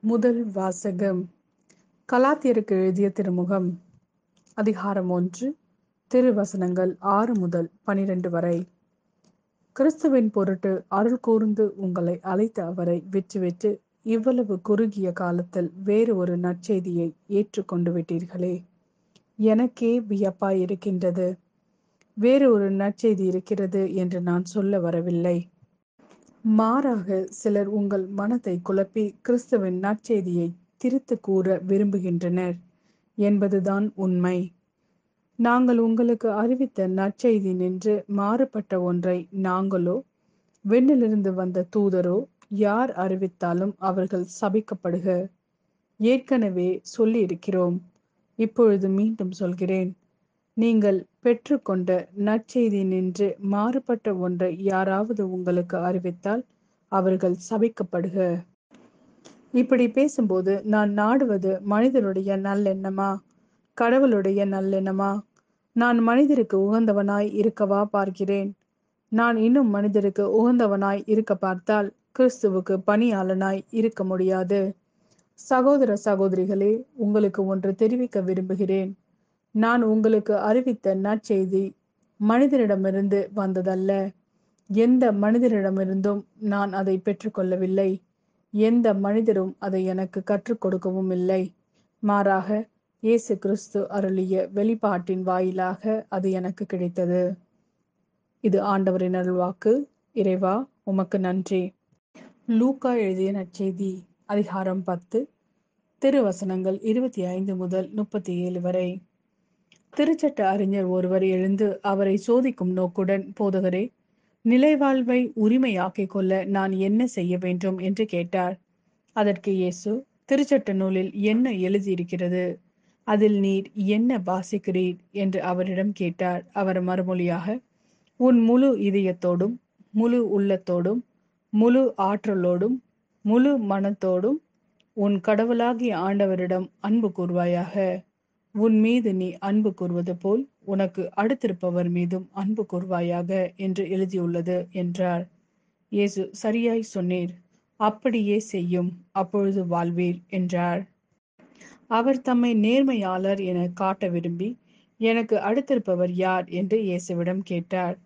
முதல் வாசகம். கலாத்தியருக்கு எழுதிய திருமுகம். அதிகாரம் 1. திருவசனங்கள் 6 முதல் 12 வரை. கிறிஸ்துவின் பொருட்டு அருள் கூர்ந்து உங்களை அழைத்த அவரை விட்டுவிட்டு இவ்வளவு குறுகிய காலத்தில் வேறு ஒரு நற்செய்தியை ஏற்றுக்கொண்டு விட்டீர்களே, எனக்கே வியப்பாய் இருக்கின்றது. வேறு ஒரு நற்செய்தி இருக்கிறது என்று நான் சொல்ல வரவில்லை. மாறாக சிலர் உங்கள் மனத்தை குழப்பி கிறிஸ்துவின் நற்செய்தியை திரித்து கூற விரும்புகின்றனர் என்பதுதான் உண்மை. நாங்கள் உங்களுக்கு அறிவித்த நற்செய்தி நின்று மாறுபட்ட ஒன்றை நாங்களோ விண்ணிலிருந்து வந்த தூதரோ யார் அறிவித்தாலும் அவர்கள் சபிக்கப்படுக. ஏற்கனவே சொல்லியிருக்கிறோம், இப்பொழுது மீண்டும் சொல்கிறேன். நீங்கள் பெற்றுக்கொண்ட நற்செய்தி நின்று மாறுபட்ட ஒன்றை யாராவது உங்களுக்கு அறிவித்தால் அவர்கள் சபிக்கப்படுக. இப்படி பேசும்போது நான் நாடுவது மனிதனுடைய நல்லெண்ணமா, கடவுளுடைய நல்லெண்ணமா? நான் மனிதருக்கு உகந்தவனாய் இருக்கவா பார்க்கிறேன்? நான் இன்னும் மனிதருக்கு உகந்தவனாய் இருக்க பார்த்தால் கிறிஸ்துவுக்கு பணியாளனாய் இருக்க முடியாது. சகோதர சகோதரிகளே, உங்களுக்கு ஒன்று தெரிவிக்க விரும்புகிறேன். நான் உங்களுக்கு அறிவித்த நற்செய்தி மனிதனிடமிருந்து வந்ததல்ல. எந்த மனிதனிடமிருந்தும் நான் அதை பெற்றுக்கொள்ளவில்லை. எந்த மனிதரும் அதை எனக்கு கற்றுக் கொடுக்கவும் இல்லை. மாறாக இயேசு கிறிஸ்து அருளிய வெளிப்பாட்டின் வாயிலாக அது எனக்கு கிடைத்தது. இது ஆண்டவரின் அருள்வாக்கு. இறைவா, உமக்கு நன்றி. லூக்கா எழுதிய நற்செய்தி. அதிகாரம் 10. திருவசனங்கள் 25 முதல் 37 வரை. திருச்சட்ட அறிஞர் ஒருவர் எழுந்து அவரை சோதிக்கும் நோக்குடன், போதகரே, நிலைவாழ்வை உரிமையாக்கிக் கொள்ள நான் என்ன செய்ய வேண்டும் என்று கேட்டார். அதற்கு இயேசு, திருச்சட்ட நூலில் என்ன எழுதியிருக்கிறது? அதில் நீர் என்ன வாசிக்கிறீர் என்று அவரிடம் கேட்டார். அவர் மறுமொழியாக, உன் முழு இதயத்தோடும் முழு உள்ளத்தோடும் முழு ஆற்றலோடும் முழு மனத்தோடும் உன் கடவுளாகிய ஆண்டவரிடம் அன்பு கூர்வாயாக. உன் மீது நீ அன்பு கூர்வது போல் உனக்கு அடுத்திருப்பவர் மீதும் அன்பு கூர்வாயாக என்று எழுதியுள்ளது என்றார். இயேசு, சரியாய் சொன்னீர், அப்படியே செய்யும், அப்பொழுது வாழ்வீர் என்றார். அவர் தம்மை நேர்மையாளர் என காட்ட விரும்பி, எனக்கு அடுத்திருப்பவர் யார் என்று இயேசுவிடம் கேட்டார்.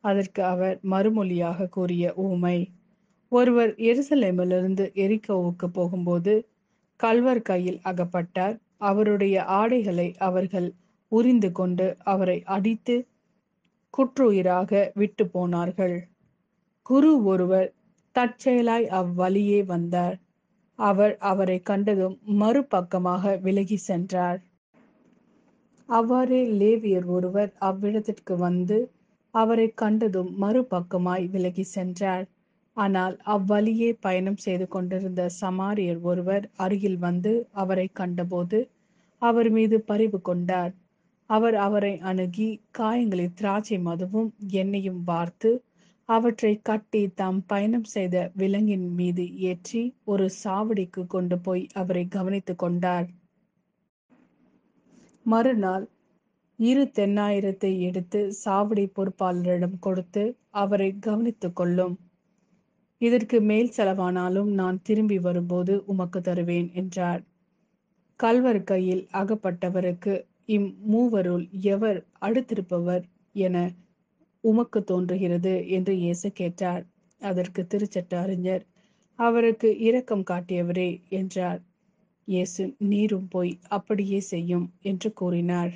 அதற்கு அவர் மறுமொழியாக கூறிய ஊமை, ஒருவர் எருசலேமிலிருந்து எரிகோவுக்கு போகும்போது கள்வர் கையில் அகப்பட்டார். அவருடைய ஆடைகளை அவர்கள் உரிந்து கொண்டு அவரை அடித்து குற்றுயிராக விட்டு போனார்கள். குரு ஒருவர் தற்செயலாய் அவ்வழியே வந்தார். அவர் அவரை கண்டதும் மறுபக்கமாக விலகி சென்றார். அவ்வாறே லேவியர் ஒருவர் அவ்விடத்திற்கு வந்து அவரை கண்டதும் மறுபக்கமாய் விலகி சென்றார். ஆனால் அவ்வழியே பயணம் செய்து கொண்டிருந்த சமாரியர் ஒருவர் அருகில் வந்து அவரை கண்டபோது அவர் மீது பரிவு கொண்டார். அவர் அவரை அணுகி காயங்களில் திராட்சை மதுவும் எண்ணெயும் வார்த்து அவற்றை கட்டி தாம் பயணம் செய்த விலங்கின் மீது ஏற்றி ஒரு சாவடிக்கு கொண்டு போய் அவரை கவனித்துக் கொண்டார். மறுநாள் 2 தென்னாயிரத்தை எடுத்து சாவடி பொறுப்பாளரிடம் கொடுத்து, அவரை கவனித்துக் கொள்ளும், இதற்கு மேல் செலவானாலும் நான் திரும்பி வரும்போது உமக்கு தருவேன் என்றார். கள்வர் கையில் அகப்பட்டவருக்கு இம்மூவருள் எவர் அடுத்திருப்பவர் என உமக்கு தோன்றுகிறது என்று இயேசு கேட்டார். அதற்கு திருச்சட்ட அறிஞர், அவருக்கு இரக்கம் காட்டியவரே என்றார். இயேசு, நீரும் போய் அப்படியே செய்யும் என்று கூறினார்.